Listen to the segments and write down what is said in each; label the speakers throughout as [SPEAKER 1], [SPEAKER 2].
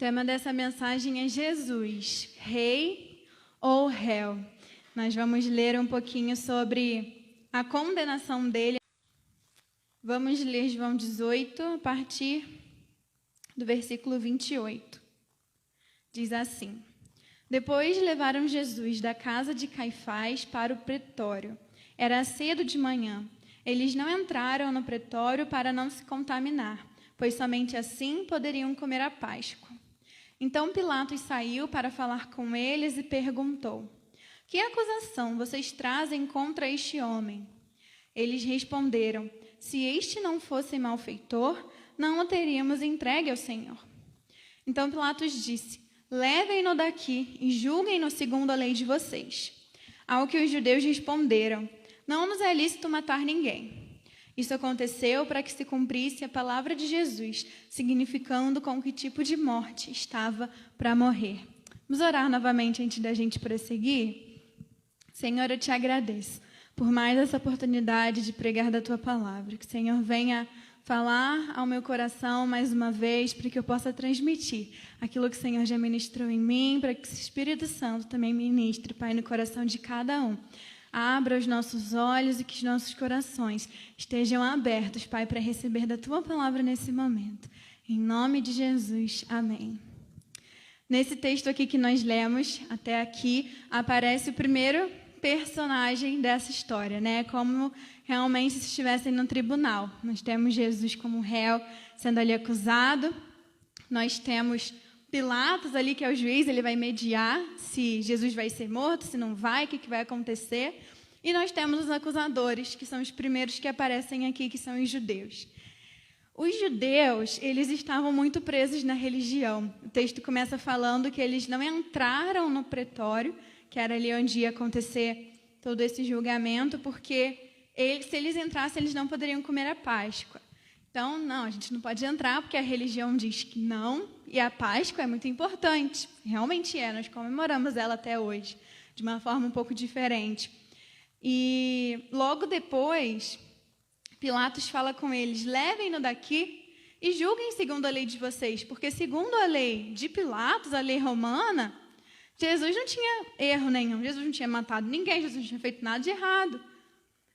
[SPEAKER 1] tema dessa mensagem é Jesus, rei ou réu. Nós vamos ler um pouquinho sobre a condenação dele. Vamos ler João 18, a partir do versículo 28. Diz assim: Depois levaram Jesus da casa de Caifás para o pretório. Era cedo de manhã. Eles não entraram no pretório para não se contaminar, pois somente assim poderiam comer a Páscoa. Então Pilatos saiu para falar com eles e perguntou: Que acusação vocês trazem contra este homem? Eles responderam: Se este não fosse malfeitor, não o teríamos entregue ao Senhor. Então Pilatos disse: Levem-no daqui e julguem-no segundo a lei de vocês. Ao que os judeus responderam: Não nos é lícito matar ninguém. Isso aconteceu para que se cumprisse a palavra de Jesus, significando com que tipo de morte estava para morrer. Vamos orar novamente antes da gente prosseguir? Senhor, eu te agradeço por mais essa oportunidade de pregar da tua palavra. Que o Senhor venha falar ao meu coração mais uma vez, para que eu possa transmitir aquilo que o Senhor já ministrou em mim, para que o Espírito Santo também ministre, Pai, no coração de cada um. Abra os nossos olhos e que os nossos corações estejam abertos, Pai, para receber da tua palavra nesse momento. Em nome de Jesus, amém. Nesse texto aqui que nós lemos, até aqui, aparece o primeiro personagem dessa história, né? Como realmente se estivessem no tribunal. Nós temos Jesus como réu sendo ali acusado. Nós temos Pilatos ali, que é o juiz, ele vai mediar se Jesus vai ser morto, se não vai, o que vai acontecer. E nós temos os acusadores, que são os primeiros que aparecem aqui, que são os judeus. Os judeus, eles estavam muito presos na religião. O texto começa falando que eles não entraram no pretório, que era ali onde ia acontecer todo esse julgamento, porque se eles entrassem, eles não poderiam comer a Páscoa. Então, não, a gente não pode entrar, porque a religião diz que não, e a Páscoa é muito importante. Realmente é, nós comemoramos ela até hoje, de uma forma um pouco diferente. E logo depois, Pilatos fala com eles: levem-no daqui e julguem segundo a lei de vocês, porque segundo a lei de Pilatos, a lei romana, Jesus não tinha erro nenhum, Jesus não tinha matado ninguém, Jesus não tinha feito nada de errado.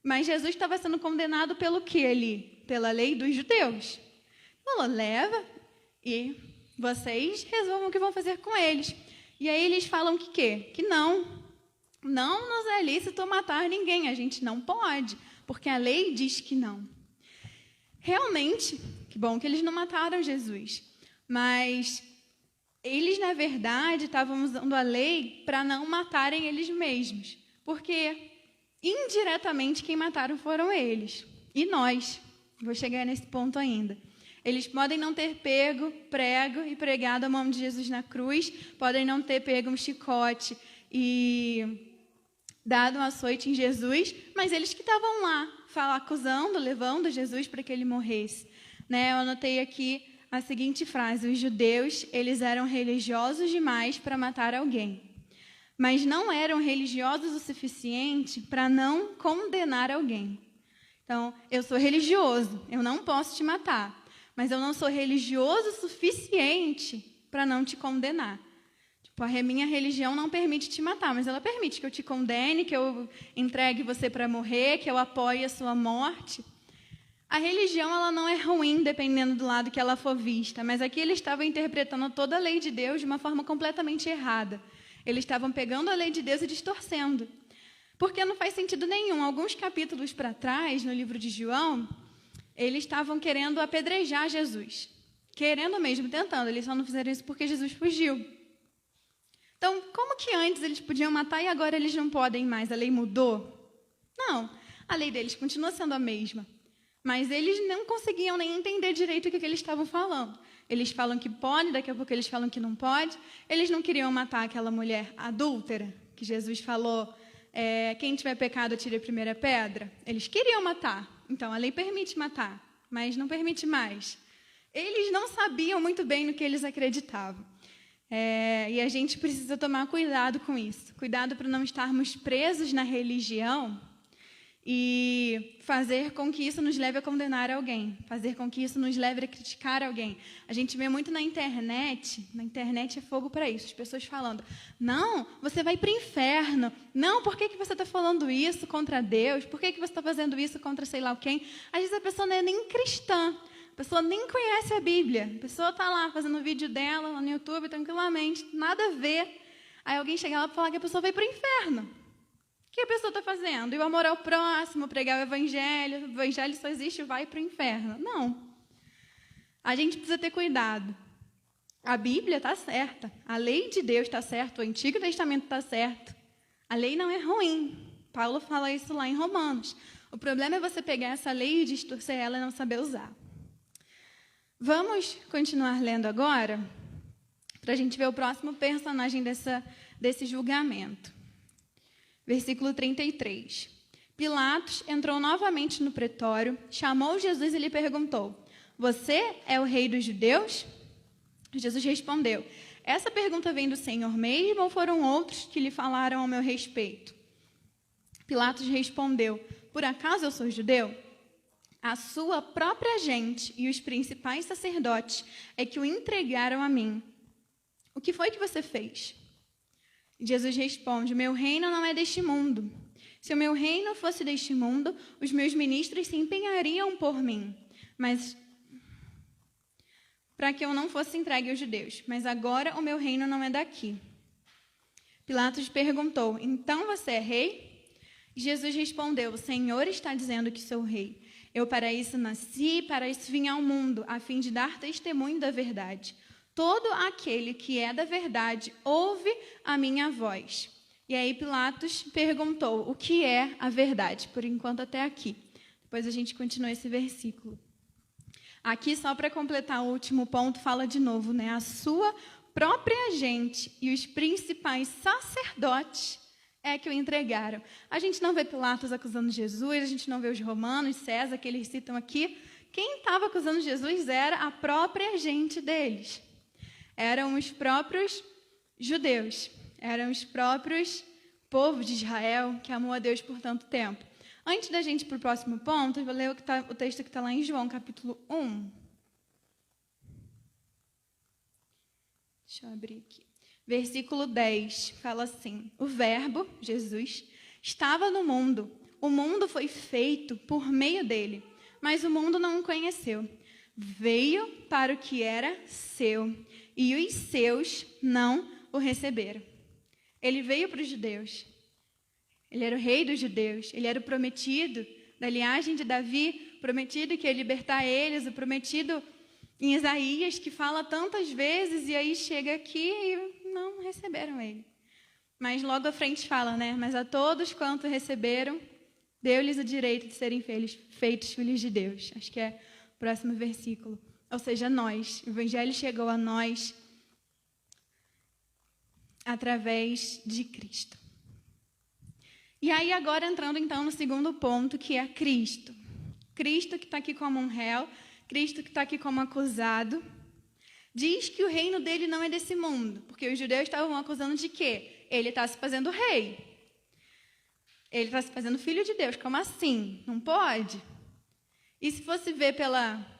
[SPEAKER 1] Mas Jesus estava sendo condenado pelo que ali? Pela lei dos judeus. Falou: leva e vocês resolvam o que vão fazer com eles. E aí eles falam que quê? Que não nos é lícito matar ninguém, a gente não pode, porque a lei diz que não. Realmente, que bom que eles não mataram Jesus, mas eles, na verdade, estavam usando a lei para não matarem eles mesmos, porque indiretamente quem mataram foram eles e nós. Vou chegar nesse ponto ainda. Eles podem não ter pego prego e pregado a mão de Jesus na cruz, podem não ter pego um chicote e dado um açoite em Jesus, mas eles que estavam lá, acusando, levando Jesus para que ele morresse. Né? Eu anotei aqui a seguinte frase: os judeus, eles eram religiosos demais para matar alguém, mas não eram religiosos o suficiente para não condenar alguém. Então, eu sou religioso, eu não posso te matar, mas eu não sou religioso o suficiente para não te condenar. Tipo, a minha religião não permite te matar, mas ela permite que eu te condene, que eu entregue você para morrer, que eu apoie a sua morte. A religião, ela não é ruim, dependendo do lado que ela for vista, mas aqui eles estavam interpretando toda a lei de Deus de uma forma completamente errada. Eles estavam pegando a lei de Deus e distorcendo. Porque não faz sentido nenhum. Alguns capítulos para trás, no livro de João, eles estavam querendo apedrejar Jesus. Querendo mesmo, tentando. Eles só não fizeram isso porque Jesus fugiu. Então, como que antes eles podiam matar e agora eles não podem mais? A lei mudou? Não. A lei deles continua sendo a mesma. Mas eles não conseguiam nem entender direito o que eles estavam falando. Eles falam que pode, daqui a pouco eles falam que não pode. Eles não queriam matar aquela mulher adúltera, que Jesus falou: quem tiver pecado, atire a primeira pedra. Eles queriam matar. Então, a lei permite matar, mas não permite mais. Eles não sabiam muito bem no que eles acreditavam. E a gente precisa tomar cuidado com isso. Cuidado para não estarmos presos na religião e fazer com que isso nos leve a condenar alguém, fazer com que isso nos leve a criticar alguém. A gente vê muito na internet é fogo para isso, as pessoas falando, não, você vai para o inferno, não, por que você está falando isso contra Deus, por que você está fazendo isso contra sei lá quem? Às vezes a pessoa não é nem cristã, a pessoa nem conhece a Bíblia, a pessoa está lá fazendo o vídeo dela lá no YouTube tranquilamente, nada a ver, aí alguém chega lá para falar que a pessoa vai para o inferno. O que a pessoa está fazendo? E o amor ao próximo, pregar o evangelho só existe, vai para o inferno. Não. A gente precisa ter cuidado. A Bíblia está certa, a lei de Deus está certa, o Antigo Testamento está certo. A lei não é ruim. Paulo fala isso lá em Romanos. O problema é você pegar essa lei e distorcer ela e não saber usar. Vamos continuar lendo agora, para a gente ver o próximo personagem desse julgamento. Versículo 33. Pilatos entrou novamente no pretório, chamou Jesus e lhe perguntou, você é o rei dos judeus? Jesus respondeu, essa pergunta vem do Senhor mesmo ou foram outros que lhe falaram ao meu respeito? Pilatos respondeu, por acaso eu sou judeu? A sua própria gente e os principais sacerdotes é que o entregaram a mim. O que foi que você fez? Jesus responde, meu reino não é deste mundo. Se o meu reino fosse deste mundo, os meus ministros se empenhariam por mim, mas para que eu não fosse entregue aos judeus. Mas agora o meu reino não é daqui. Pilatos perguntou, então você é rei? Jesus respondeu, o Senhor está dizendo que sou rei. Eu para isso nasci, para isso vim ao mundo, a fim de dar testemunho da verdade. Todo aquele que é da verdade ouve a minha voz. E aí Pilatos perguntou, o que é a verdade? Por enquanto até aqui. Depois a gente continua esse versículo. Aqui, só para completar o último ponto, fala de novo, né? A sua própria gente e os principais sacerdotes é que o entregaram. A gente não vê Pilatos acusando Jesus, a gente não vê os romanos, César, que eles citam aqui. Quem estava acusando Jesus era a própria gente deles. Eram os próprios judeus, eram os próprios povo de Israel que amou a Deus por tanto tempo. Antes da gente ir para o próximo ponto, eu vou ler o texto que está lá em João, capítulo 1. Deixa eu abrir aqui. Versículo 10, fala assim, o verbo, Jesus, estava no mundo. O mundo foi feito por meio dele, mas o mundo não o conheceu. Veio para o que era seu, e os seus não o receberam. Ele veio para os judeus. Ele era o rei dos judeus. Ele era o prometido da linhagem de Davi, prometido que ia libertar eles, o prometido em Isaías, que fala tantas vezes, e aí chega aqui e não receberam ele. Mas logo à frente fala, né? Mas a todos quanto receberam, deu-lhes o direito de serem feitos filhos de Deus. Acho que é o próximo versículo. Ou seja, nós. O evangelho chegou a nós através de Cristo. E aí agora entrando então no segundo ponto, que é Cristo. Cristo que está aqui como um réu, Cristo que está aqui como acusado, diz que o reino dele não é desse mundo, porque os judeus estavam acusando de quê? Ele está se fazendo rei. Ele está se fazendo filho de Deus. Como assim? Não pode? E se fosse ver pela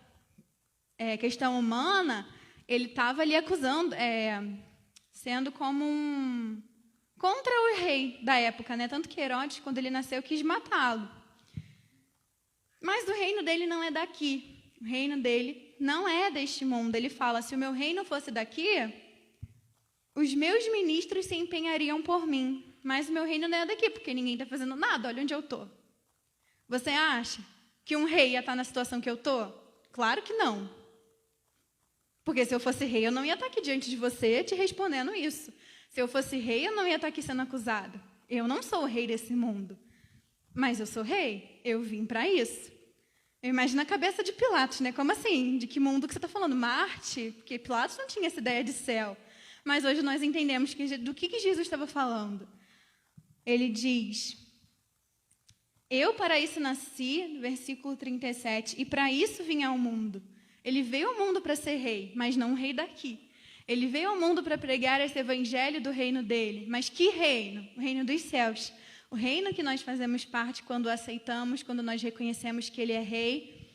[SPEAKER 1] questão humana, ele estava ali acusando, sendo como contra o rei da época, né? Tanto que Herodes, quando ele nasceu, quis matá-lo. Mas o reino dele não é daqui. O reino dele não é deste mundo. Ele fala, se o meu reino fosse daqui, os meus ministros se empenhariam por mim. Mas o meu reino não é daqui, porque ninguém está fazendo nada. Olha onde eu estou. Você acha que um rei ia estar na situação que eu estou? Claro que não. Porque se eu fosse rei, eu não ia estar aqui diante de você te respondendo isso. Se eu fosse rei, eu não ia estar aqui sendo acusado. Eu não sou o rei desse mundo. Mas eu sou rei. Eu vim para isso. Eu imagino a cabeça de Pilatos, né? Como assim? De que mundo que você está falando? Marte? Porque Pilatos não tinha essa ideia de céu. Mas hoje nós entendemos do que Jesus estava falando. Ele diz, eu para isso nasci, versículo 37, e para isso vim ao mundo. Ele veio ao mundo para ser rei, mas não um rei daqui. Ele veio ao mundo para pregar esse evangelho do reino dele. Mas que reino? O reino dos céus. o reino que nós fazemos parte quando o aceitamos, quando nós reconhecemos que Ele é Rei.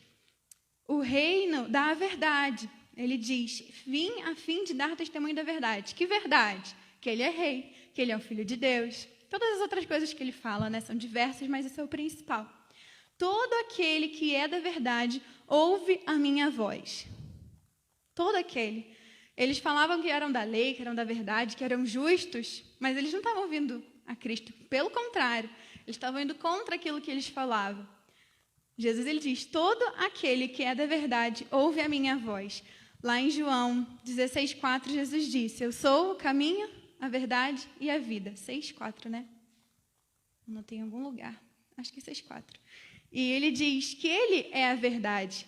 [SPEAKER 1] O reino da verdade. Ele diz, vim a fim de dar testemunho da verdade. Que verdade? Que Ele é Rei, que Ele é o Filho de Deus. Todas as outras coisas que Ele fala, né, são diversas, mas esse é o principal. Todo aquele que é da verdade ouve a minha voz. Todo aquele. Eles falavam que eram da lei, que eram da verdade, que eram justos, mas eles não estavam ouvindo a Cristo. Pelo contrário, eles estavam indo contra aquilo que eles falavam. Jesus, ele diz, todo aquele que é da verdade ouve a minha voz. Lá em João 16,4, Jesus disse, eu sou o caminho, a verdade e a vida. 6,4, né? Não tem em algum lugar. Acho que 6,4. E ele diz que ele é a verdade.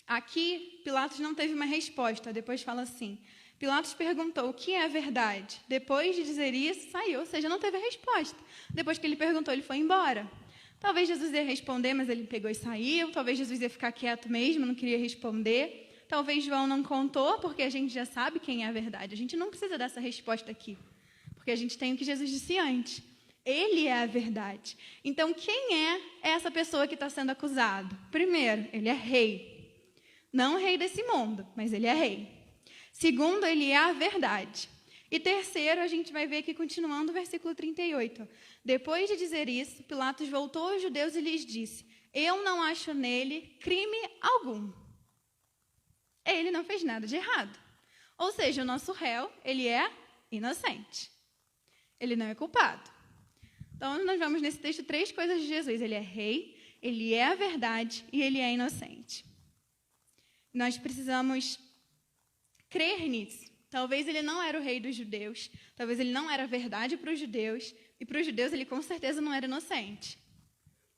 [SPEAKER 1] Aqui, Pilatos não teve uma resposta. Depois fala assim, Pilatos perguntou, o que é a verdade? Depois de dizer isso, saiu. Ou seja, não teve a resposta. Depois que ele perguntou, ele foi embora. Talvez Jesus ia responder, mas ele pegou e saiu. Talvez Jesus ia ficar quieto mesmo, não queria responder. Talvez João não contou, porque a gente já sabe quem é a verdade. A gente não precisa dessa resposta aqui, porque a gente tem o que Jesus disse antes. Ele é a verdade. Então, quem é essa pessoa que está sendo acusado? Primeiro, ele é rei. Não rei desse mundo, mas ele é rei. Segundo, ele é a verdade. E terceiro, a gente vai ver aqui, continuando o versículo 38. Depois de dizer isso, Pilatos voltou aos judeus e lhes disse, eu não acho nele crime algum. Ele não fez nada de errado. Ou seja, o nosso réu, ele é inocente. Ele não é culpado. Então, nós vemos nesse texto 3 coisas de Jesus. Ele é rei, ele é a verdade e ele é inocente. Nós precisamos crer nisso. Talvez ele não era o rei dos judeus, talvez ele não era a verdade para os judeus, e para os judeus ele com certeza não era inocente.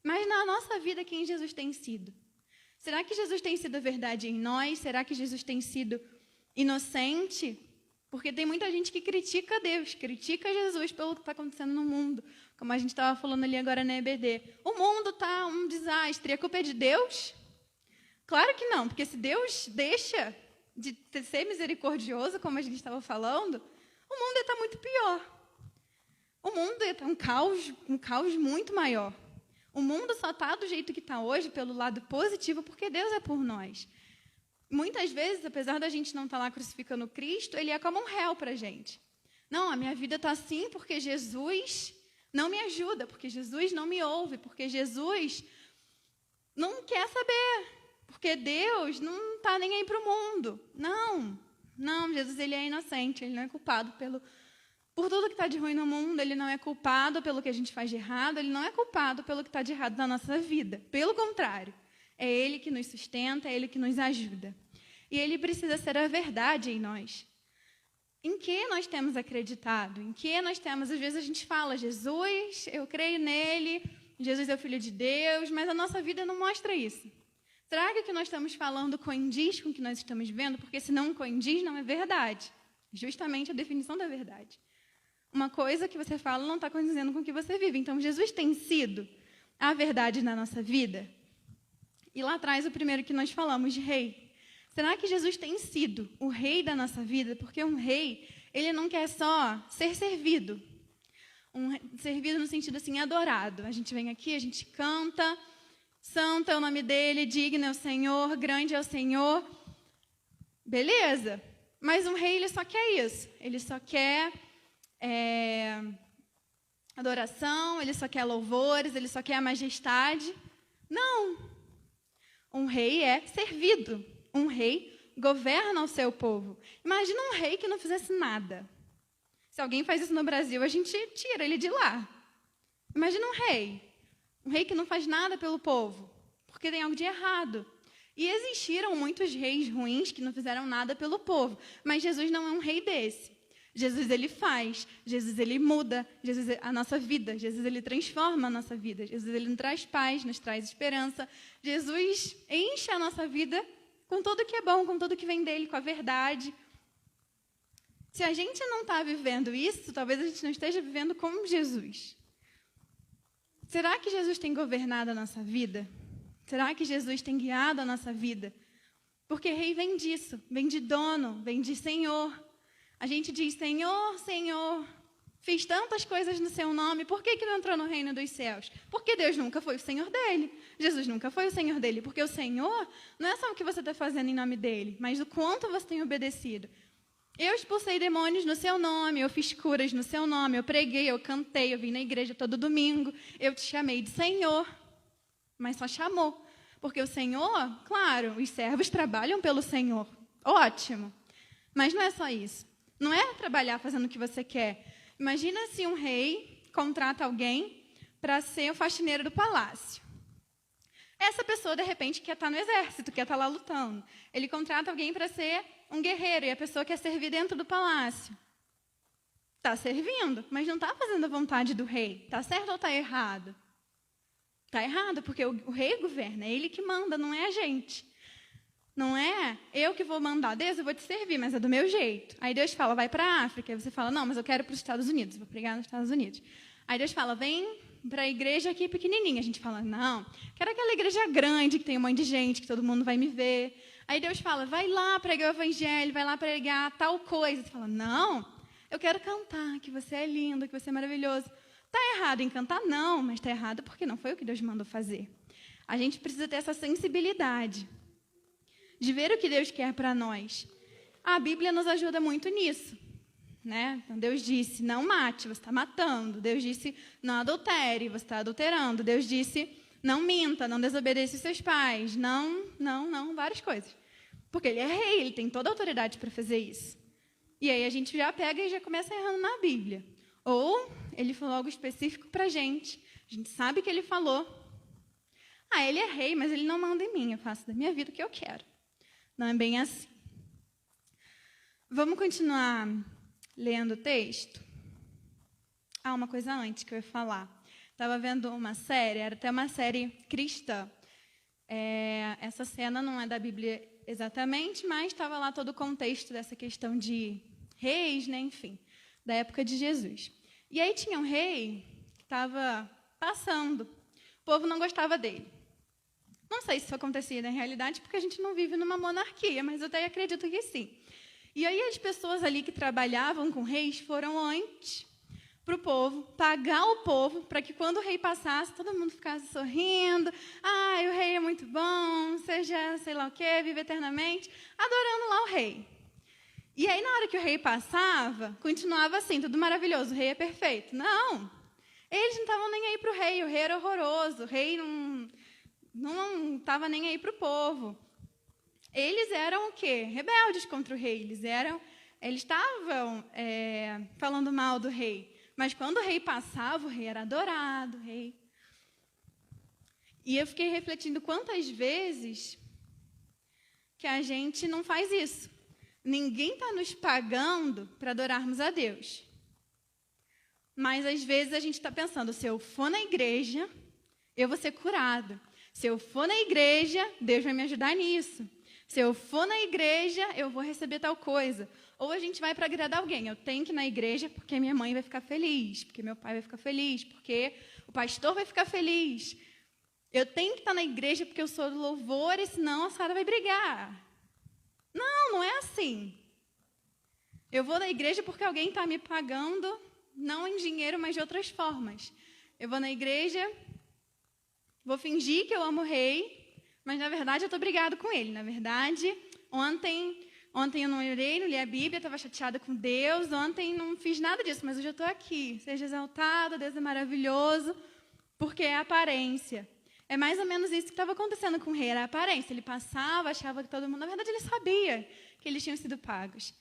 [SPEAKER 1] Mas na nossa vida, quem Jesus tem sido? Será que Jesus tem sido a verdade em nós? Será que Jesus tem sido inocente? Porque tem muita gente que critica Deus, critica Jesus pelo que está acontecendo no mundo. Como a gente estava falando ali agora na EBD. O mundo está um desastre, a culpa é de Deus? Claro que não, porque se Deus deixa de ser misericordioso, como a gente estava falando, o mundo ia estar muito pior. O mundo ia estar um caos muito maior. O mundo só está do jeito que está hoje, pelo lado positivo, porque Deus é por nós. Muitas vezes, apesar da gente não estar lá crucificando Cristo, ele é como um réu para a gente. Não, a minha vida está assim porque Jesus não me ajuda, porque Jesus não me ouve, porque Jesus não quer saber, porque Deus não está nem aí para o mundo. Não, Jesus ele é inocente, ele não é culpado por tudo que está de ruim no mundo, ele não é culpado pelo que a gente faz de errado, ele não é culpado pelo que está de errado na nossa vida. Pelo contrário, é ele que nos sustenta, é ele que nos ajuda. E ele precisa ser a verdade em nós. Em que nós temos acreditado? Em que nós temos, às vezes a gente fala, Jesus, eu creio nele, Jesus é o Filho de Deus, mas a nossa vida não mostra isso. Será que o que nós estamos falando condiz com o que nós estamos vendo? Porque se não condiz, não é verdade. Justamente a definição da verdade. Uma coisa que você fala não está condizendo com o que você vive. Então, Jesus tem sido a verdade na nossa vida? E lá atrás, o primeiro que nós falamos, de rei. Será que Jesus tem sido o rei da nossa vida? Porque um rei, ele não quer só ser servido. Servido no sentido assim, adorado. A gente vem aqui, a gente canta, santo é o nome dele, digno é o Senhor, grande é o Senhor. Beleza. Mas um rei, ele só quer isso. Ele só quer adoração, ele só quer louvores, ele só quer a majestade. Não. Um rei é servido. Um rei governa o seu povo. Imagina um rei que não fizesse nada. Se alguém faz isso no Brasil, a gente tira ele de lá. Imagina um rei que não faz nada pelo povo, porque tem algo de errado. E existiram muitos reis ruins que não fizeram nada pelo povo, mas Jesus não é um rei desse. Jesus, ele faz, Jesus, ele muda, Jesus, a nossa vida, Jesus, ele transforma a nossa vida, Jesus, ele nos traz paz, nos traz esperança, Jesus enche a nossa vida com tudo que é bom, com tudo que vem dele, com a verdade. Se a gente não está vivendo isso, talvez a gente não esteja vivendo como Jesus. Será que Jesus tem governado a nossa vida? Será que Jesus tem guiado a nossa vida? Porque rei vem disso, vem de dono, vem de Senhor. A gente diz, Senhor, Senhor, Fiz tantas coisas no seu nome, por que não entrou no reino dos céus? Porque Deus nunca foi o Senhor dele. Jesus nunca foi o Senhor dele. Porque o Senhor não é só o que você está fazendo em nome dele, mas o quanto você tem obedecido. Eu expulsei demônios no seu nome, eu fiz curas no seu nome, eu preguei, eu cantei, eu vim na igreja todo domingo, eu te chamei de Senhor, mas só chamou. Porque o Senhor, claro, os servos trabalham pelo Senhor, ótimo, mas não é só isso. Não é trabalhar fazendo o que você quer. Imagina se um rei contrata alguém para ser o faxineiro do palácio. Essa pessoa, de repente, quer estar no exército, quer estar lá lutando. Ele contrata alguém para ser um guerreiro e a pessoa quer servir dentro do palácio. Está servindo, mas não está fazendo a vontade do rei. Está certo ou está errado? Está errado, porque o rei governa, é ele que manda, não é a gente. Não é eu que vou mandar. Deus, eu vou te servir, mas é do meu jeito. Aí Deus fala, vai para a África. Aí você fala, não, mas eu quero ir para os Estados Unidos. Vou pregar nos Estados Unidos. Aí Deus fala, vem para a igreja aqui pequenininha. A gente fala, não, quero aquela igreja grande, que tem um monte de gente, que todo mundo vai me ver. Aí Deus fala, vai lá pregar o evangelho, vai lá pregar tal coisa. Você fala, não, eu quero cantar, que você é lindo, que você é maravilhoso. Está errado em cantar? Não, mas está errado porque não foi o que Deus mandou fazer. A gente precisa ter essa sensibilidade de ver o que Deus quer para nós. A Bíblia nos ajuda muito nisso, né? Então, Deus disse, não mate, você está matando. Deus disse, não adultere, você está adulterando. Deus disse, não minta, não desobedeça os seus pais. Não, várias coisas. Porque ele é rei, ele tem toda a autoridade para fazer isso. E aí a gente já pega e já começa errando na Bíblia. Ou ele falou algo específico para a gente sabe que ele falou. Ele é rei, mas ele não manda em mim, eu faço da minha vida o que eu quero. Não é bem assim. Vamos continuar lendo o texto? Uma coisa antes que eu ia falar. Estava vendo uma série, era até uma série cristã. Essa cena não é da Bíblia exatamente, mas estava lá todo o contexto dessa questão de reis, né, enfim, da época de Jesus. E aí tinha um rei que estava passando. O povo não gostava dele. Não sei se isso acontecia na realidade, porque a gente não vive numa monarquia, mas eu até acredito que sim. E aí as pessoas ali que trabalhavam com reis foram antes para o povo, pagar o povo, para que quando o rei passasse, todo mundo ficasse sorrindo. O rei é muito bom, seja sei lá o quê, vive eternamente, adorando lá o rei. E aí, na hora que o rei passava, continuava assim, tudo maravilhoso, o rei é perfeito. Não, eles não estavam nem aí para o rei era horroroso, o rei não estava nem aí para o povo. Eles eram o quê? Rebeldes contra o rei. Eles estavam falando mal do rei. Mas quando o rei passava, o rei era adorado. E eu fiquei refletindo quantas vezes que a gente não faz isso. Ninguém está nos pagando para adorarmos a Deus. Mas às vezes a gente está pensando, se eu for na igreja, eu vou ser curado. Se eu for na igreja, Deus vai me ajudar nisso. Se eu for na igreja, eu vou receber tal coisa. Ou a gente vai para agradar alguém. Eu tenho que ir na igreja porque minha mãe vai ficar feliz, porque meu pai vai ficar feliz, porque o pastor vai ficar feliz. Eu tenho que estar na igreja porque eu sou do louvor, e senão a Sara vai brigar. Não é assim. Eu vou na igreja porque alguém está me pagando, não em dinheiro, mas de outras formas. Eu vou na igreja, vou fingir que eu amo o rei, mas na verdade eu estou brigado com ele. Na verdade, ontem eu não orei, não li a Bíblia, estava chateada com Deus. Ontem não fiz nada disso, mas hoje eu estou aqui. Seja exaltado, Deus é maravilhoso, porque é a aparência. É mais ou menos isso que estava acontecendo com o rei, era a aparência. Ele passava, achava que todo mundo... Na verdade, ele sabia que eles tinham sido pagos.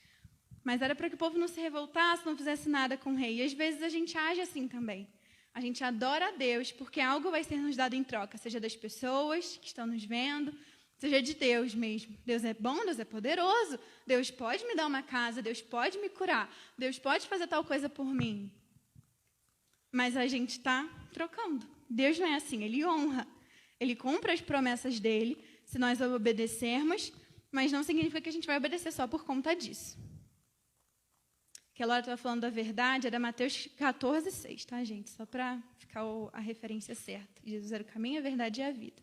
[SPEAKER 1] Mas era para que o povo não se revoltasse, não fizesse nada com o rei. E às vezes a gente age assim também. A gente adora a Deus porque algo vai ser nos dado em troca, seja das pessoas que estão nos vendo, seja de Deus mesmo. Deus é bom, Deus é poderoso. Deus pode me dar uma casa, Deus pode me curar, Deus pode fazer tal coisa por mim. Mas a gente está trocando. Deus não é assim, Ele honra. Ele cumpre as promessas dEle, se nós obedecermos, mas não significa que a gente vai obedecer só por conta disso. Aquela hora estava falando da verdade, era Mateus 14:6, tá, gente? Só para ficar a referência certa. Jesus era o caminho, a verdade e a vida.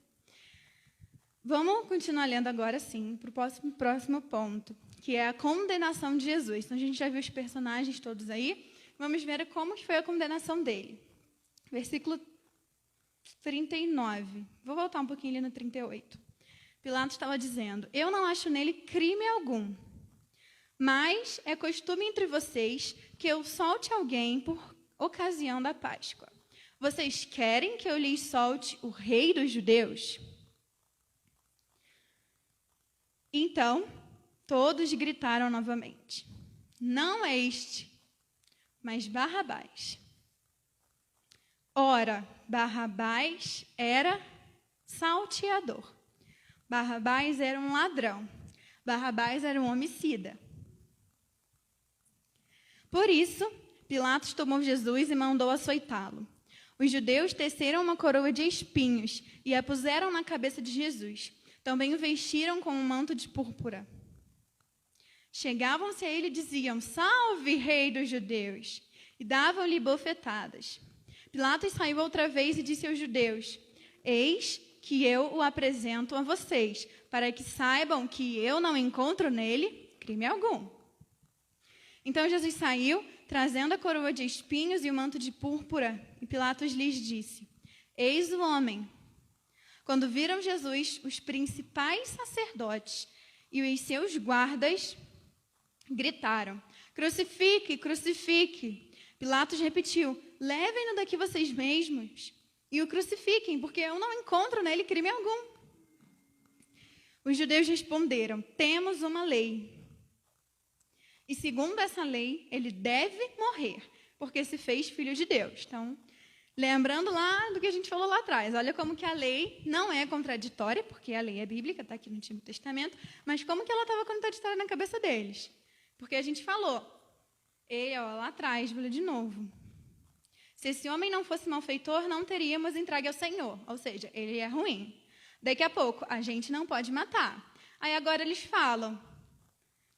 [SPEAKER 1] Vamos continuar lendo agora, sim, para o próximo ponto, que é a condenação de Jesus. Então, a gente já viu os personagens todos aí. vamos ver como foi a condenação dele. Versículo 39. Vou voltar um pouquinho ali no 38. Pilatos estava dizendo: eu não acho nele crime algum, mas é costume entre vocês que eu solte alguém por ocasião da Páscoa. Vocês querem que eu lhes solte o rei dos judeus? Então, todos gritaram novamente: não é este, mas Barrabás. Ora, Barrabás era salteador. Barrabás era um ladrão. Barrabás era um homicida. Por isso, Pilatos tomou Jesus e mandou açoitá-lo. Os judeus teceram uma coroa de espinhos e a puseram na cabeça de Jesus. Também o vestiram com um manto de púrpura. Chegavam-se a ele e diziam: salve, rei dos judeus! E davam-lhe bofetadas. Pilatos saiu outra vez e disse aos judeus: eis que eu o apresento a vocês, para que saibam que eu não encontro nele crime algum. Então Jesus saiu, trazendo a coroa de espinhos e o manto de púrpura, e Pilatos lhes disse: eis o homem. Quando viram Jesus, os principais sacerdotes e os seus guardas gritaram: crucifique, crucifique. Pilatos repetiu: levem-no daqui vocês mesmos e o crucifiquem, porque eu não encontro nele crime algum. Os judeus responderam: temos uma lei. E segundo essa lei, ele deve morrer, porque se fez filho de Deus. Então, lembrando lá do que a gente falou lá atrás, olha como que a lei não é contraditória, porque a lei é bíblica, está aqui no Antigo Testamento, mas como que ela estava contraditória na cabeça deles. Porque a gente falou, lá atrás, vou ler de novo. Se esse homem não fosse malfeitor, não teríamos entregue ao Senhor. Ou seja, ele é ruim. Daqui a pouco, a gente não pode matar. Aí agora eles falam,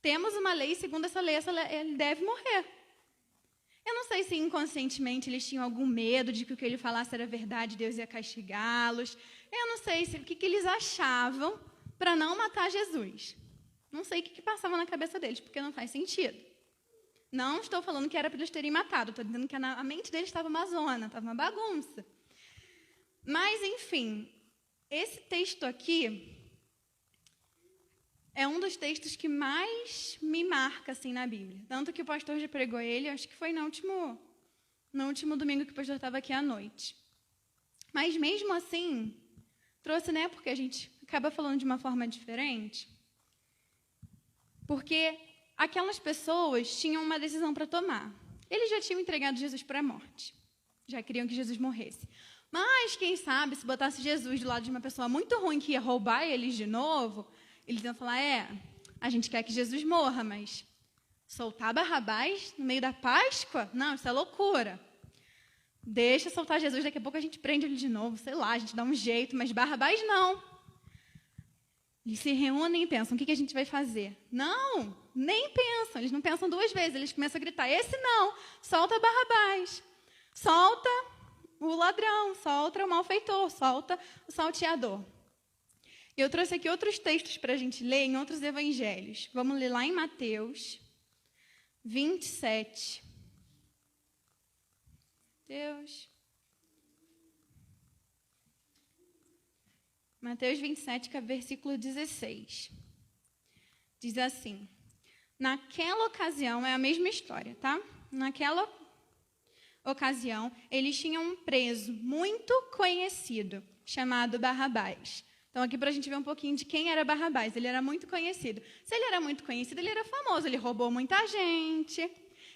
[SPEAKER 1] temos uma lei, segundo essa lei, ele deve morrer. Eu não sei se inconscientemente eles tinham algum medo de que o que ele falasse era verdade, Deus ia castigá-los. Eu não sei o que eles achavam para não matar Jesus. Não sei o que passava na cabeça deles, porque não faz sentido. Não estou falando que era para eles terem matado, estou dizendo que a mente deles estava uma zona, estava uma bagunça. Mas, enfim, esse texto aqui é um dos textos que mais me marca assim, na Bíblia. Tanto que o pastor já pregou ele, acho que foi no último domingo que o pastor estava aqui à noite. Mas mesmo assim, trouxe, né, porque a gente acaba falando de uma forma diferente. Porque aquelas pessoas tinham uma decisão para tomar. Eles já tinham entregado Jesus para a morte. Já queriam que Jesus morresse. Mas, quem sabe, se botasse Jesus do lado de uma pessoa muito ruim que ia roubar eles de novo, eles iam falar, a gente quer que Jesus morra, mas soltar Barrabás no meio da Páscoa? Não, isso é loucura. Deixa soltar Jesus, daqui a pouco a gente prende ele de novo, sei lá, a gente dá um jeito, mas Barrabás não. Eles se reúnem e pensam, o que a gente vai fazer? Não, nem pensam, eles não pensam duas vezes, eles começam a gritar, esse não, solta Barrabás, solta o ladrão, solta o malfeitor, solta o salteador. Eu trouxe aqui outros textos para a gente ler em outros evangelhos. Vamos ler lá em Mateus 27. Mateus 27, versículo 16. Diz assim, naquela ocasião, é a mesma história, tá? Naquela ocasião, eles tinham um preso muito conhecido, chamado Barrabás. Então, aqui para a gente ver um pouquinho de quem era Barrabás. Ele era muito conhecido. Se ele era muito conhecido, ele era famoso. Ele roubou muita gente.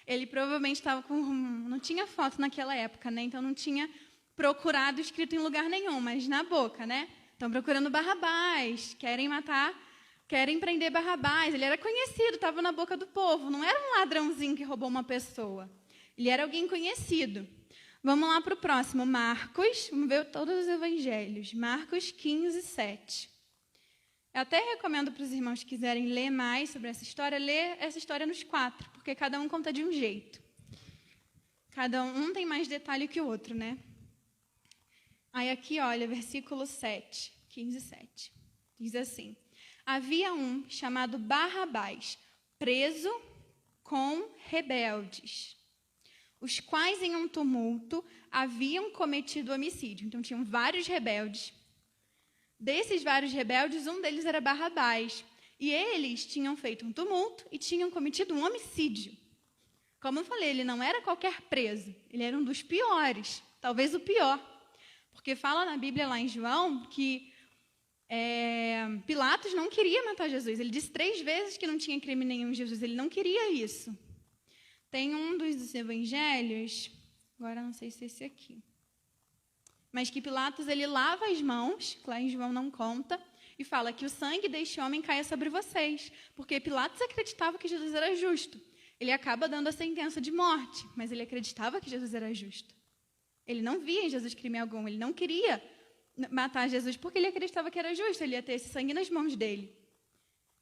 [SPEAKER 1] Ele provavelmente estava com... Não tinha foto naquela época, né? Então, não tinha procurado escrito em lugar nenhum, mas na boca, né? Estão procurando Barrabás. Querem matar, querem prender Barrabás. Ele era conhecido, estava na boca do povo. Não era um ladrãozinho que roubou uma pessoa. Ele era alguém conhecido. Vamos lá para o próximo, Marcos, vamos ver todos os evangelhos, Marcos 15, 7. Eu até recomendo para os irmãos que quiserem ler mais sobre essa história, ler essa história nos 4, porque cada um conta de um jeito. Cada um tem mais detalhe que o outro, né? Aí aqui, olha, versículo 7, 15, 7. Diz assim, havia um chamado Barrabás, preso com rebeldes. os quais em um tumulto haviam cometido homicídio. Então, tinham vários rebeldes. Desses vários rebeldes, um deles era Barrabás. E eles tinham feito um tumulto e tinham cometido um homicídio. Como eu falei, ele não era qualquer preso, ele era um dos piores, talvez o pior. Porque fala na Bíblia, lá em João, que Pilatos não queria matar Jesus. Ele disse 3 vezes que não tinha crime nenhum em Jesus, ele não queria isso. Tem um dos evangelhos, agora não sei se é esse aqui, mas que Pilatos ele lava as mãos, lá em João não conta, e fala que o sangue deste homem caia sobre vocês, porque Pilatos acreditava que Jesus era justo. Ele acaba dando a sentença de morte, mas ele acreditava que Jesus era justo. Ele não via em Jesus crime algum, ele não queria matar Jesus porque ele acreditava que era justo, ele ia ter esse sangue nas mãos dele.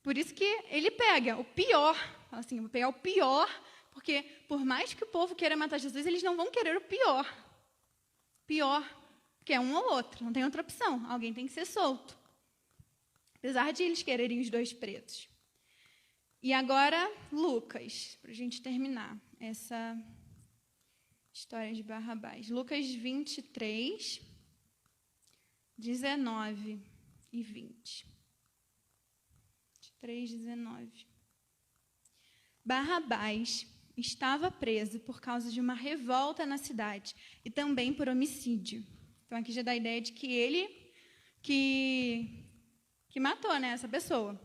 [SPEAKER 1] Por isso que ele pega o pior, fala assim, vou pegar o pior, porque por mais que o povo queira matar Jesus, eles não vão querer o pior. Pior, que é um ou outro, não tem outra opção, alguém tem que ser solto. Apesar de eles quererem os 2 pretos. E agora, Lucas, para a gente terminar essa história de Barrabás. Lucas 23, 19 e 20. 23, 19. Barrabás estava preso por causa de uma revolta na cidade e também por homicídio. Então, aqui já dá a ideia de que ele que matou, né, essa pessoa.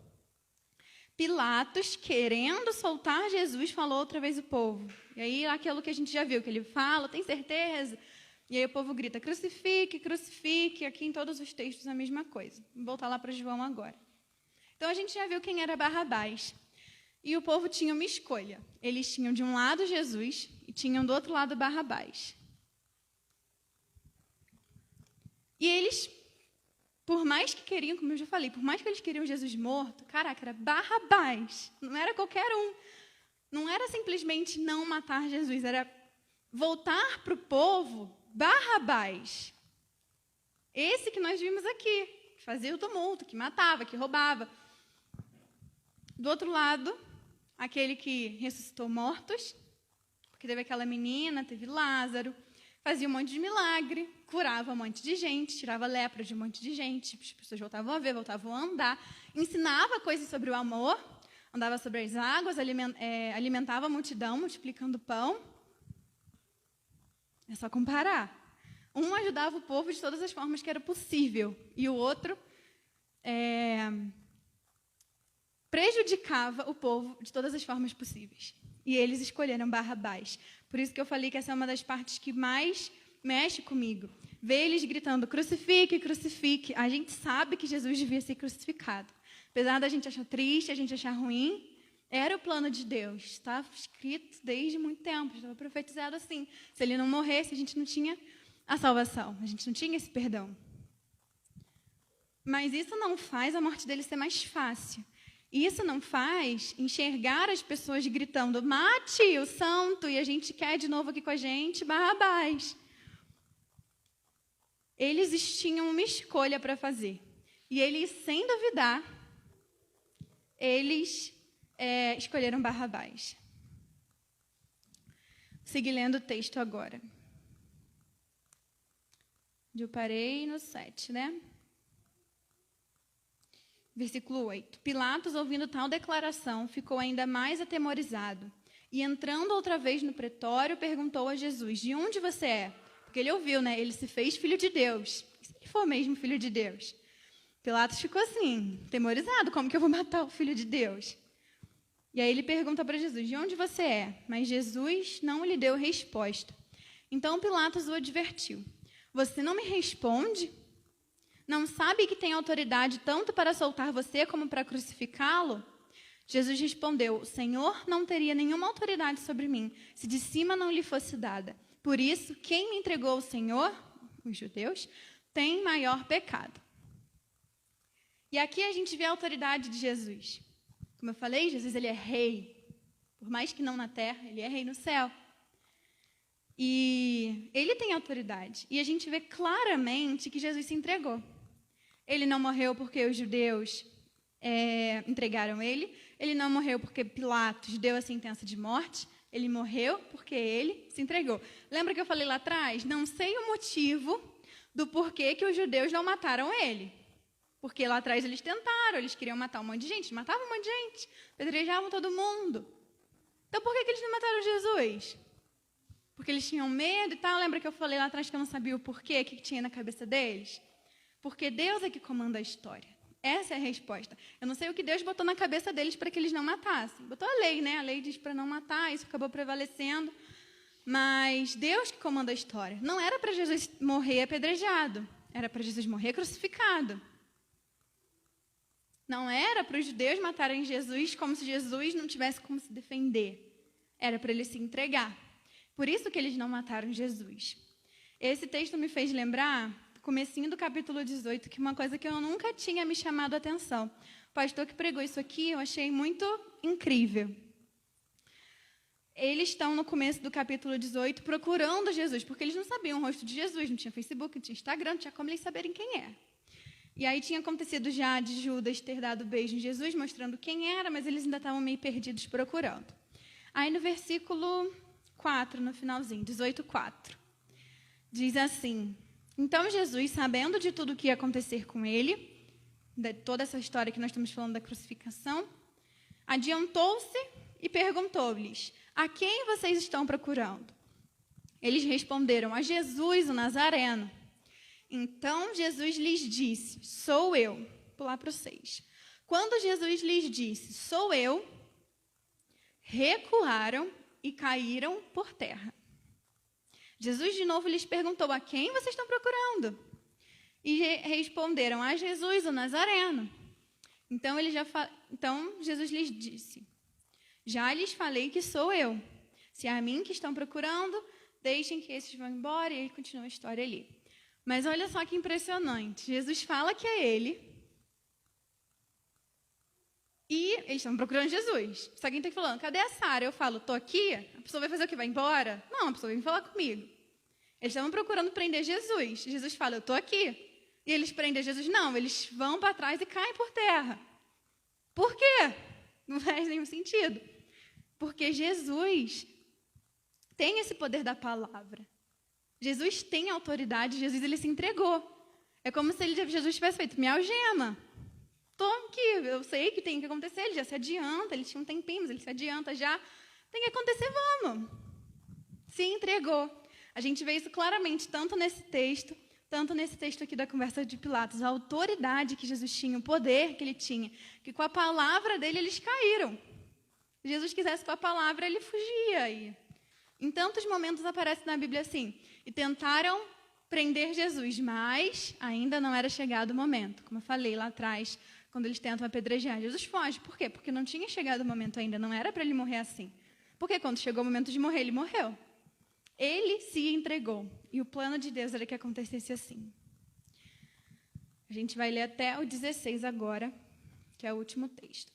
[SPEAKER 1] Pilatos, querendo soltar Jesus, falou outra vez o povo. E aí, aquilo que a gente já viu, que ele fala, tem certeza? E aí o povo grita, crucifique, crucifique. Aqui em todos os textos a mesma coisa. Vou voltar lá para João agora. Então, a gente já viu quem era Barrabás. E o povo tinha uma escolha. Eles tinham de um lado Jesus e tinham do outro lado Barrabás. E eles, por mais que queriam, como eu já falei, por mais que eles queriam Jesus morto, caraca, era Barrabás, não era qualquer um. Não era simplesmente não matar Jesus, era voltar para o povo Barrabás. Esse que nós vimos aqui, que fazia o tumulto, que matava, que roubava. Do outro lado, aquele que ressuscitou mortos, porque teve aquela menina, teve Lázaro, fazia um monte de milagre, curava um monte de gente, tirava lepra de um monte de gente, as pessoas voltavam a ver, voltavam a andar, ensinava coisas sobre o amor, andava sobre as águas, alimentava a multidão, multiplicando pão. É só comparar. Um ajudava o povo de todas as formas que era possível, e o outro prejudicava o povo de todas as formas possíveis. E eles escolheram Barrabás. Por isso que eu falei que essa é uma das partes que mais mexe comigo. Ver eles gritando, crucifique, crucifique. A gente sabe que Jesus devia ser crucificado. Apesar da gente achar triste, a gente achar ruim, era o plano de Deus. Estava escrito desde muito tempo, estava profetizado assim. Se ele não morresse, a gente não tinha a salvação, a gente não tinha esse perdão. Mas isso não faz a morte dele ser mais fácil. Isso não faz enxergar as pessoas gritando, mate o santo, e a gente quer de novo aqui com a gente, Barrabás. Eles tinham uma escolha para fazer. E eles, sem duvidar, eles escolheram Barrabás. Segui lendo o texto agora. Eu parei no 7, né? Versículo 8. Pilatos, ouvindo tal declaração, ficou ainda mais atemorizado. E entrando outra vez no pretório, perguntou a Jesus, de onde você é? Porque ele ouviu, né? Ele se fez filho de Deus. E se ele for mesmo filho de Deus? Pilatos ficou assim, atemorizado. Como que eu vou matar o filho de Deus? E aí ele pergunta para Jesus, de onde você é? Mas Jesus não lhe deu resposta. Então Pilatos o advertiu. Você não me responde? Não sabe que tem autoridade tanto para soltar você como para crucificá-lo? Jesus respondeu, o Senhor não teria nenhuma autoridade sobre mim, se de cima não lhe fosse dada. Por isso, quem me entregou ao Senhor, os judeus, tem maior pecado. E aqui a gente vê a autoridade de Jesus. Como eu falei, Jesus ele é rei. Por mais que não na terra, ele é rei no céu. E ele tem autoridade. E a gente vê claramente que Jesus se entregou. Ele não morreu porque os judeus entregaram ele. Ele não morreu porque Pilatos deu a sentença de morte. Ele morreu porque ele se entregou. Lembra que eu falei lá atrás? Não sei o motivo do porquê que os judeus não mataram ele. Porque lá atrás eles tentaram, eles queriam matar um monte de gente, matavam um monte de gente, apedrejavam todo mundo. Então por que eles não mataram Jesus? Porque eles tinham medo e tal. Lembra que eu falei lá atrás que eu não sabia o porquê, o que tinha na cabeça deles? Porque Deus é que comanda a história. Essa é a resposta. Eu não sei o que Deus botou na cabeça deles para que eles não matassem. Botou a lei, né? A lei diz para não matar, isso acabou prevalecendo. Mas Deus que comanda a história. Não era para Jesus morrer apedrejado. Era para Jesus morrer crucificado. Não era para os judeus matarem Jesus como se Jesus não tivesse como se defender. Era para ele se entregar. Por isso que eles não mataram Jesus. Esse texto me fez lembrar, comecinho do capítulo 18, que uma coisa que eu nunca tinha me chamado a atenção. O pastor que pregou isso aqui, eu achei muito incrível. Eles estão no começo do capítulo 18 procurando Jesus, porque eles não sabiam o rosto de Jesus, não tinha Facebook, não tinha Instagram, não tinha como eles saberem quem é. E aí tinha acontecido já de Judas ter dado beijo em Jesus, mostrando quem era, mas eles ainda estavam meio perdidos procurando. Aí no versículo 4, no finalzinho, 18:4, diz assim: Então Jesus, sabendo de tudo o que ia acontecer com ele, de toda essa história que nós estamos falando da crucificação, adiantou-se e perguntou-lhes: A quem vocês estão procurando? Eles responderam: A Jesus, o Nazareno. Então Jesus lhes disse: Sou eu. Vou pular para o 6. Quando Jesus lhes disse: Sou eu, recuaram e caíram por terra. Jesus de novo lhes perguntou: A quem vocês estão procurando? E responderam: A Jesus, o Nazareno. Então Jesus lhes disse: Já lhes falei que sou eu. Se é a mim que estão procurando, deixem que esses vão embora. E aí continua a história ali. Mas olha só que impressionante. Jesus fala que é ele. E eles estão procurando Jesus. Se alguém está falando: Cadê a Sara? Eu falo: Estou aqui. A pessoa vai fazer o quê? Vai embora? Não, a pessoa vem falar comigo. Eles estavam procurando prender Jesus. Jesus fala: Eu estou aqui. E eles prendem Jesus? Não, eles vão para trás e caem por terra. Por quê? Não faz nenhum sentido. Porque Jesus tem esse poder da palavra. Jesus tem autoridade, Jesus ele se entregou. É como se Jesus tivesse feito: Me algema. Estou aqui, eu sei que tem que acontecer, ele já se adianta, ele tinha um tempinho, mas ele se adianta já. Tem que acontecer, vamos. Se entregou. A gente vê isso claramente, tanto nesse texto aqui da conversa de Pilatos. A autoridade que Jesus tinha, o poder que ele tinha, que com a palavra dele eles caíram. Se Jesus quisesse com a palavra, ele fugia. E em tantos momentos aparece na Bíblia assim: E tentaram prender Jesus, mas ainda não era chegado o momento. Como eu falei lá atrás, quando eles tentam apedrejar, Jesus foge. Por quê? Porque não tinha chegado o momento ainda, não era para ele morrer assim. Porque quando chegou o momento de morrer, ele morreu. Ele se entregou. E o plano de Deus era que acontecesse assim. A gente vai ler até o 16 agora, que é o último texto.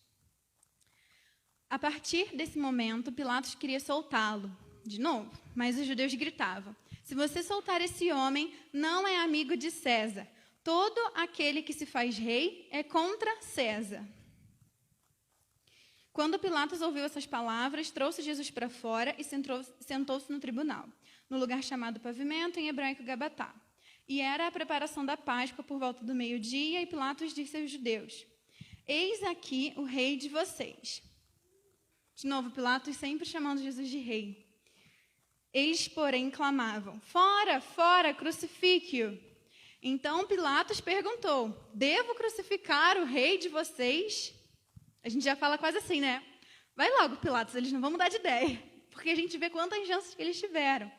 [SPEAKER 1] A partir desse momento, Pilatos queria soltá-lo de novo, mas os judeus gritavam: Se você soltar esse homem, não é amigo de César. Todo aquele que se faz rei é contra César. Quando Pilatos ouviu essas palavras, trouxe Jesus para fora e sentou-se no tribunal, no lugar chamado Pavimento, em hebraico Gabatá. E era a preparação da Páscoa por volta do meio-dia, e Pilatos disse aos judeus: Eis aqui o rei de vocês. De novo, Pilatos sempre chamando Jesus de rei. Eles, porém, clamavam: Fora, fora, crucifique-o. Então Pilatos perguntou: Devo crucificar o rei de vocês? A gente já fala quase assim, né? Vai logo, Pilatos, eles não vão mudar de ideia. Porque a gente vê quantas chances que eles tiveram.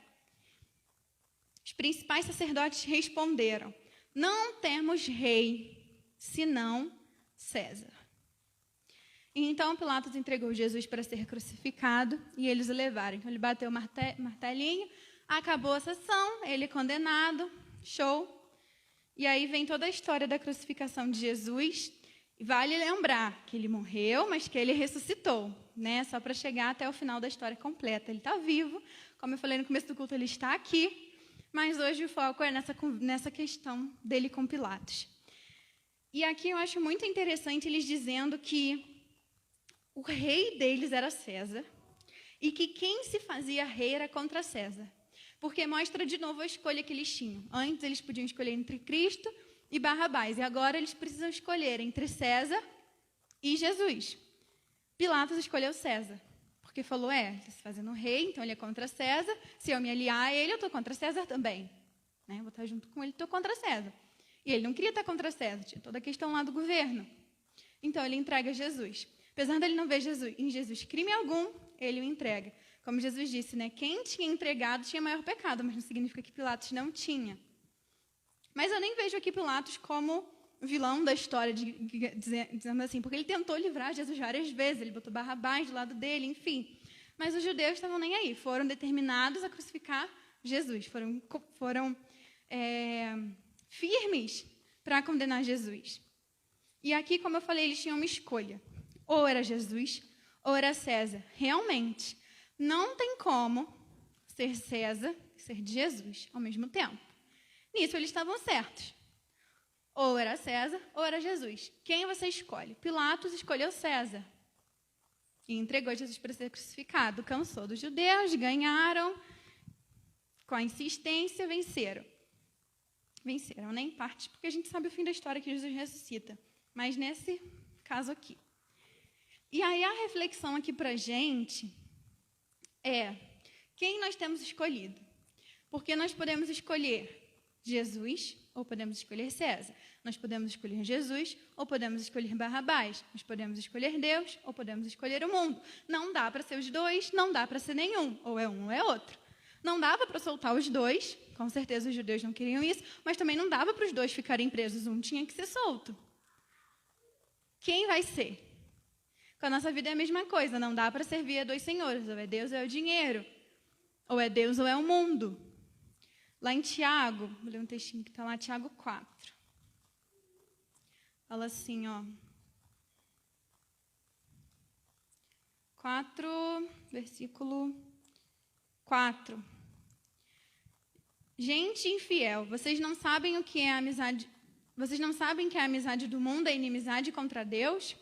[SPEAKER 1] Os principais sacerdotes responderam: Não temos rei, senão César. E então Pilatos entregou Jesus para ser crucificado e eles o levaram. Então ele bateu o martelinho, acabou a sessão, ele é condenado, show. E aí vem toda a história da crucificação de Jesus. E vale lembrar que ele morreu, mas que ele ressuscitou, né? Só para chegar até o final da história completa. Ele está vivo, como eu falei no começo do culto, ele está aqui, mas hoje o foco é nessa questão dele com Pilatos. E aqui eu acho muito interessante eles dizendo que o rei deles era César e que quem se fazia rei era contra César. Porque mostra de novo a escolha que eles tinham. Antes eles podiam escolher entre Cristo e Barrabás, e agora eles precisam escolher entre César e Jesus. Pilatos escolheu César, porque falou, está se fazendo rei, então ele é contra César, se eu me aliar a ele, eu estou contra César também. Né? Vou estar junto com ele, estou contra César. E ele não queria estar contra César, tinha toda a questão lá do governo. Então ele entrega Jesus. Apesar dele não ver em Jesus crime algum, ele o entrega. Como Jesus disse, né? Quem tinha entregado tinha maior pecado, mas não significa que Pilatos não tinha. Mas eu nem vejo aqui Pilatos como vilão da história, dizendo assim, porque ele tentou livrar Jesus várias vezes, ele botou Barrabás do lado dele, enfim. Mas os judeus estavam nem aí, foram determinados a crucificar Jesus, foram firmes para condenar Jesus. E aqui, como eu falei, eles tinham uma escolha. Ou era Jesus, ou era César. Realmente, não tem como ser César e ser de Jesus ao mesmo tempo. Nisso, eles estavam certos. Ou era César, ou era Jesus. Quem você escolhe? Pilatos escolheu César. E entregou Jesus para ser crucificado. Cansou dos judeus, ganharam. Com a insistência, venceram. Venceram, nem parte, porque a gente sabe o fim da história que Jesus ressuscita. Mas nesse caso aqui. E aí a reflexão aqui para a gente é quem nós temos escolhido. Porque nós podemos escolher Jesus ou podemos escolher César. Nós podemos escolher Jesus ou podemos escolher Barrabás. Nós podemos escolher Deus ou podemos escolher o mundo. Não dá para ser os dois, não dá para ser nenhum. Ou é um ou é outro. Não dava para soltar os dois, com certeza os judeus não queriam isso, mas também não dava para os dois ficarem presos, um tinha que ser solto. Quem vai ser? Com a nossa vida é a mesma coisa, não dá para servir a dois senhores, ou é Deus ou é o dinheiro, ou é Deus ou é o mundo. Lá em Tiago, vou ler um textinho que está lá, Tiago 4. Fala assim, 4, versículo 4. Gente infiel, vocês não sabem o que é amizade? Vocês não sabem que a amizade do mundo é inimizade contra Deus?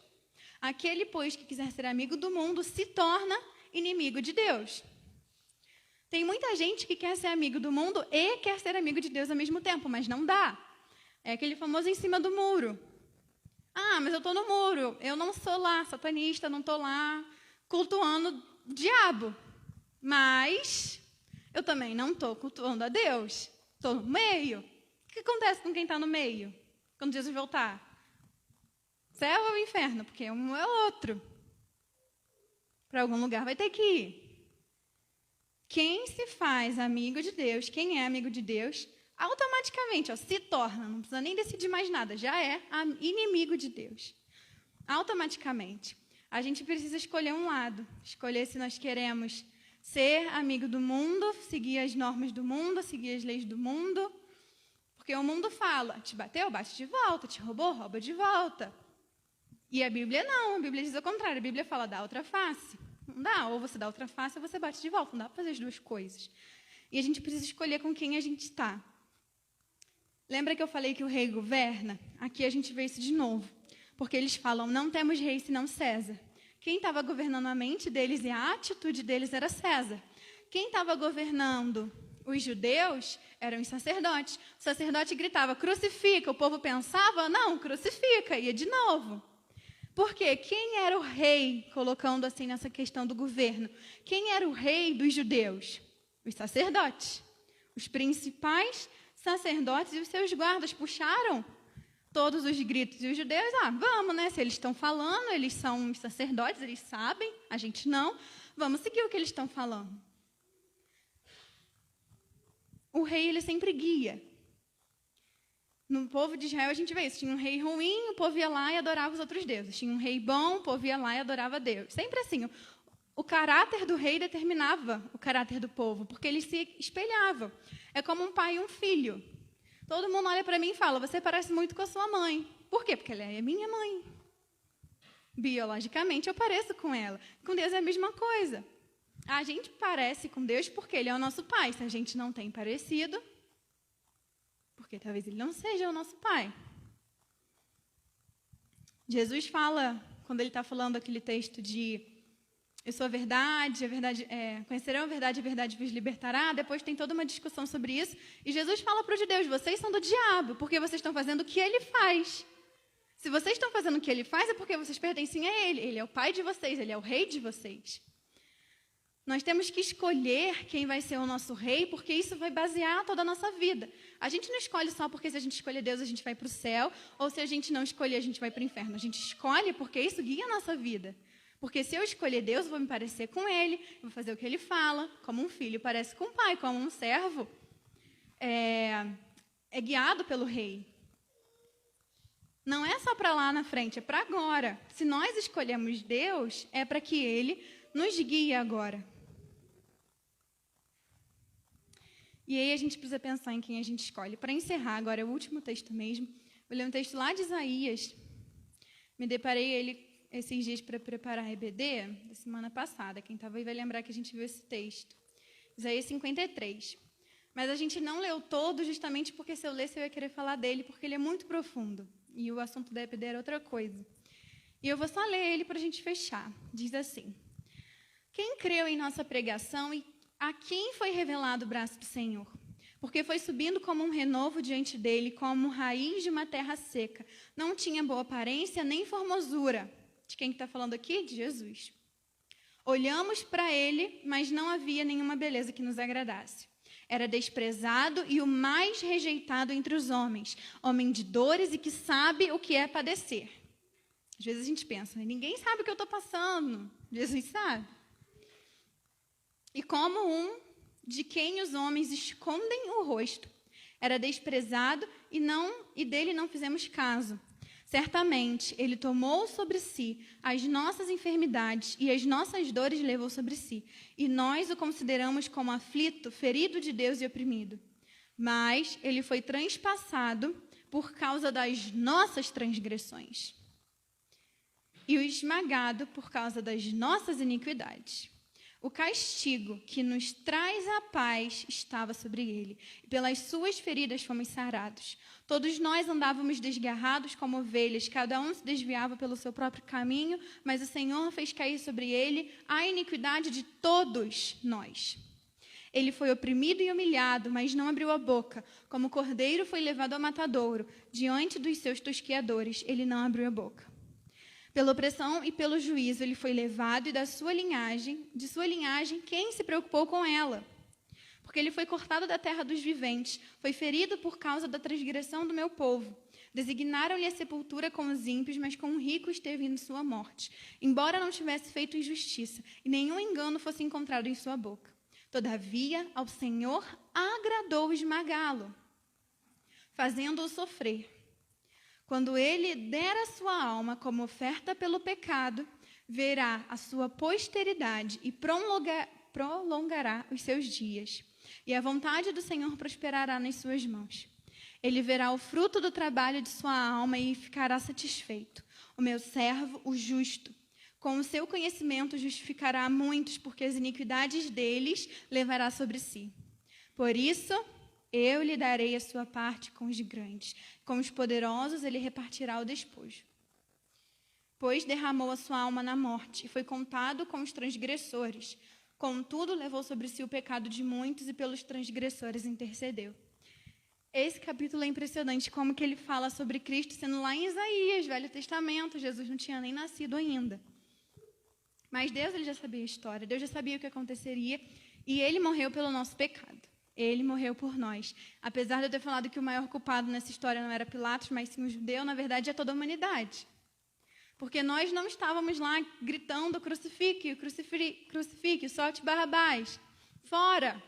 [SPEAKER 1] Aquele, pois, que quiser ser amigo do mundo se torna inimigo de Deus. Tem muita gente que quer ser amigo do mundo e quer ser amigo de Deus ao mesmo tempo, mas não dá. É aquele famoso em cima do muro. Ah, mas eu estou no muro, eu não sou lá satanista, não estou lá cultuando o diabo. Mas eu também não estou cultuando a Deus. Estou no meio. O que acontece com quem está no meio? Quando Jesus voltar? Céu ou inferno? Porque um é outro. Para algum lugar vai ter que ir. Quem se faz amigo de Deus, quem é amigo de Deus, automaticamente se torna, não precisa nem decidir mais nada, já é inimigo de Deus. Automaticamente. A gente precisa escolher um lado. Escolher se nós queremos ser amigo do mundo, seguir as normas do mundo, seguir as leis do mundo. Porque o mundo fala, te bateu, bate de volta, te roubou, rouba de volta. E a Bíblia não, a Bíblia diz o contrário, a Bíblia fala, dá outra face. Não dá, ou você dá outra face ou você bate de volta, não dá para fazer as duas coisas. E a gente precisa escolher com quem a gente está. Lembra que eu falei que o rei governa? Aqui a gente vê isso de novo. Porque eles falam, não temos rei senão César. Quem estava governando a mente deles e a atitude deles era César. Quem estava governando os judeus eram os sacerdotes. O sacerdote gritava, crucifica. O povo pensava, não, crucifica. Ia de novo. Por quê? Quem era o rei, colocando assim nessa questão do governo? Quem era o rei dos judeus? Os sacerdotes. Os principais sacerdotes e os seus guardas puxaram todos os gritos. E os judeus, vamos, né? Se eles estão falando, eles são os sacerdotes, eles sabem, a gente não. Vamos seguir o que eles estão falando. O rei, ele sempre guia. No povo de Israel, a gente vê isso. Tinha um rei ruim, o povo ia lá e adorava os outros deuses. Tinha um rei bom, o povo ia lá e adorava Deus. Sempre assim. O caráter do rei determinava o caráter do povo, porque eles se espelhavam. É como um pai e um filho. Todo mundo olha para mim e fala, você parece muito com a sua mãe. Por quê? Porque ela é minha mãe. Biologicamente, eu pareço com ela. Com Deus é a mesma coisa. A gente parece com Deus porque Ele é o nosso pai. Se a gente não tem parecido, porque talvez Ele não seja o nosso pai. Jesus fala, quando Ele está falando aquele texto de eu sou a verdade, conhecerão a verdade vos libertará. Depois tem toda uma discussão sobre isso. E Jesus fala para os judeus, vocês são do diabo, porque vocês estão fazendo o que ele faz. Se vocês estão fazendo o que ele faz, é porque vocês pertencem a ele. Ele é o pai de vocês, ele é o rei de vocês. Nós temos que escolher quem vai ser o nosso rei, porque isso vai basear toda a nossa vida. A gente não escolhe só porque se a gente escolher Deus, a gente vai para o céu, ou se a gente não escolher, a gente vai para o inferno. A gente escolhe porque isso guia a nossa vida. Porque se eu escolher Deus, eu vou me parecer com ele, vou fazer o que ele fala, como um filho parece com o pai, como um servo é guiado pelo rei. Não é só para lá na frente, é para agora. Se nós escolhemos Deus, é para que ele nos guie agora. E aí a gente precisa pensar em quem a gente escolhe. Para encerrar, agora é o último texto mesmo. Vou ler um texto lá de Isaías. Me deparei ele esses dias para preparar a EBD da semana passada. Quem estava aí vai lembrar que a gente viu esse texto. Isaías 53. Mas a gente não leu todo justamente porque se eu lesse eu ia querer falar dele, porque ele é muito profundo. E o assunto da EBD era outra coisa. E eu vou só ler ele para a gente fechar. Diz assim: quem creu em nossa pregação e a quem foi revelado o braço do Senhor? Porque foi subindo como um renovo diante dele, como raiz de uma terra seca. Não tinha boa aparência nem formosura. De quem está falando aqui? De Jesus. Olhamos para ele, mas não havia nenhuma beleza que nos agradasse. Era desprezado e o mais rejeitado entre os homens. Homem de dores e que sabe o que é padecer. Às vezes a gente pensa, ninguém sabe o que eu estou passando. Jesus sabe. E como um de quem os homens escondem o rosto. Era desprezado e dele não fizemos caso. Certamente, ele tomou sobre si as nossas enfermidades e as nossas dores levou sobre si. E nós o consideramos como aflito, ferido de Deus e oprimido. Mas ele foi transpassado por causa das nossas transgressões e o esmagado por causa das nossas iniquidades. O castigo que nos traz a paz estava sobre ele, e pelas suas feridas fomos sarados. Todos nós andávamos desgarrados como ovelhas, cada um se desviava pelo seu próprio caminho, mas o Senhor fez cair sobre ele a iniquidade de todos nós. Ele foi oprimido e humilhado, mas não abriu a boca. Como cordeiro foi levado ao matadouro, diante dos seus tosqueadores, ele não abriu a boca. Pela opressão e pelo juízo ele foi levado, e de sua linhagem, quem se preocupou com ela? Porque ele foi cortado da terra dos viventes, foi ferido por causa da transgressão do meu povo. Designaram-lhe a sepultura com os ímpios, mas com o rico esteve em sua morte, embora não tivesse feito injustiça, e nenhum engano fosse encontrado em sua boca. Todavia, ao Senhor agradou esmagá-lo, fazendo-o sofrer. Quando ele der a sua alma como oferta pelo pecado, verá a sua posteridade e prolongará os seus dias. E a vontade do Senhor prosperará nas suas mãos. Ele verá o fruto do trabalho de sua alma e ficará satisfeito. O meu servo, o justo, com o seu conhecimento justificará muitos, porque as iniquidades deles levará sobre si. Por isso, eu lhe darei a sua parte com os grandes. Com os poderosos ele repartirá o despojo. Pois derramou a sua alma na morte e foi contado com os transgressores. Contudo, levou sobre si o pecado de muitos e pelos transgressores intercedeu. Esse capítulo é impressionante, como que ele fala sobre Cristo sendo lá em Isaías, Velho Testamento. Jesus não tinha nem nascido ainda. Mas Deus ele já sabia a história, Deus já sabia o que aconteceria e ele morreu pelo nosso pecado. Ele morreu por nós. Apesar de eu ter falado que o maior culpado nessa história não era Pilatos, mas sim o judeu, na verdade é toda a humanidade. Porque nós não estávamos lá gritando crucifique, crucifique, solte Barrabás, fora.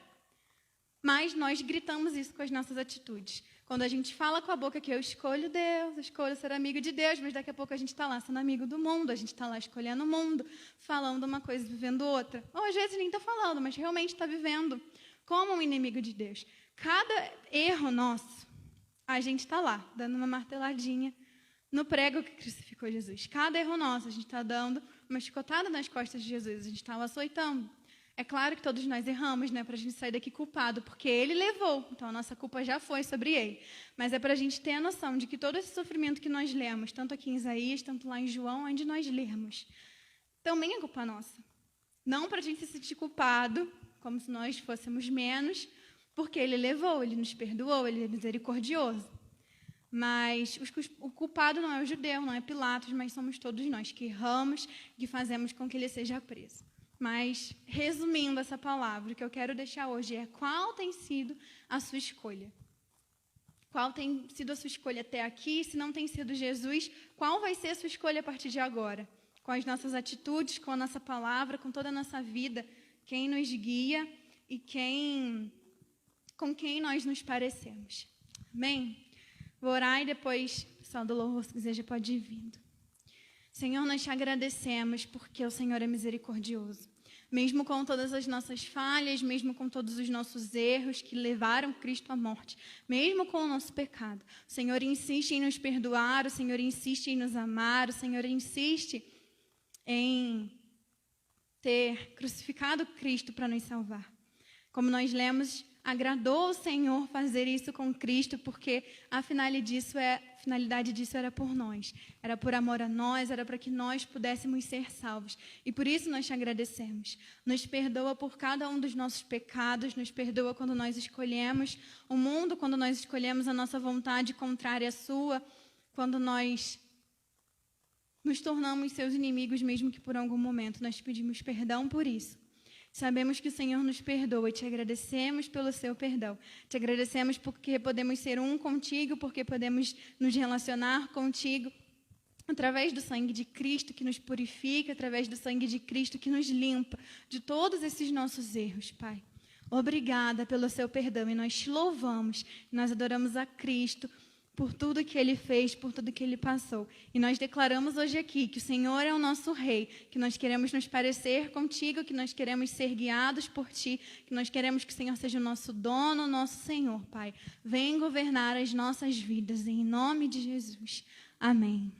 [SPEAKER 1] Mas nós gritamos isso com as nossas atitudes. Quando a gente fala com a boca que eu escolho Deus, eu escolho ser amigo de Deus, mas daqui a pouco a gente está lá sendo amigo do mundo, a gente está lá escolhendo o mundo, falando uma coisa e vivendo outra. Ou às vezes nem está falando, mas realmente está vivendo como um inimigo de Deus. Cada erro nosso, a gente está lá, dando uma marteladinha no prego que crucificou Jesus. Cada erro nosso, a gente está dando uma chicotada nas costas de Jesus, a gente está o açoitando. É claro que todos nós erramos, né, para a gente sair daqui culpado, porque ele levou, então a nossa culpa já foi sobre ele. Mas é para a gente ter a noção de que todo esse sofrimento que nós lemos, tanto aqui em Isaías, tanto lá em João, onde nós lermos, também é culpa nossa. Não para a gente se sentir culpado, como se nós fôssemos menos, porque ele levou, ele nos perdoou, ele é misericordioso. Mas o culpado não é o judeu, não é Pilatos, mas somos todos nós que erramos, que fazemos com que ele seja preso. Mas, resumindo essa palavra, o que eu quero deixar hoje é: qual tem sido a sua escolha? Qual tem sido a sua escolha até aqui? Se não tem sido Jesus, qual vai ser a sua escolha a partir de agora? Com as nossas atitudes, com a nossa palavra, com toda a nossa vida, quem nos guia e com quem nós nos parecemos. Amém? Vou orar e depois, pessoal do louvor, se quiser, já pode ir vindo. Senhor, nós te agradecemos porque o Senhor é misericordioso. Mesmo com todas as nossas falhas, mesmo com todos os nossos erros que levaram Cristo à morte, mesmo com o nosso pecado, o Senhor insiste em nos perdoar, o Senhor insiste em nos amar, o Senhor insiste em ter crucificado Cristo para nos salvar. Como nós lemos, agradou o Senhor fazer isso com Cristo, porque a finalidade disso era por nós. Era por amor a nós, era para que nós pudéssemos ser salvos. E por isso nós te agradecemos. Nos perdoa por cada um dos nossos pecados, nos perdoa quando nós escolhemos o mundo, quando nós escolhemos a nossa vontade contrária à sua, quando nós nos tornamos seus inimigos, mesmo que por algum momento. Nós te pedimos perdão por isso. Sabemos que o Senhor nos perdoa e te agradecemos pelo seu perdão. Te agradecemos porque podemos ser um contigo, porque podemos nos relacionar contigo através do sangue de Cristo que nos purifica, através do sangue de Cristo que nos limpa de todos esses nossos erros, Pai. Obrigada pelo seu perdão e nós te louvamos, nós adoramos a Cristo por tudo que Ele fez, por tudo que Ele passou. E nós declaramos hoje aqui que o Senhor é o nosso Rei, que nós queremos nos parecer contigo, que nós queremos ser guiados por Ti, que nós queremos que o Senhor seja o nosso dono, o nosso Senhor, Pai. Vem governar as nossas vidas, em nome de Jesus. Amém.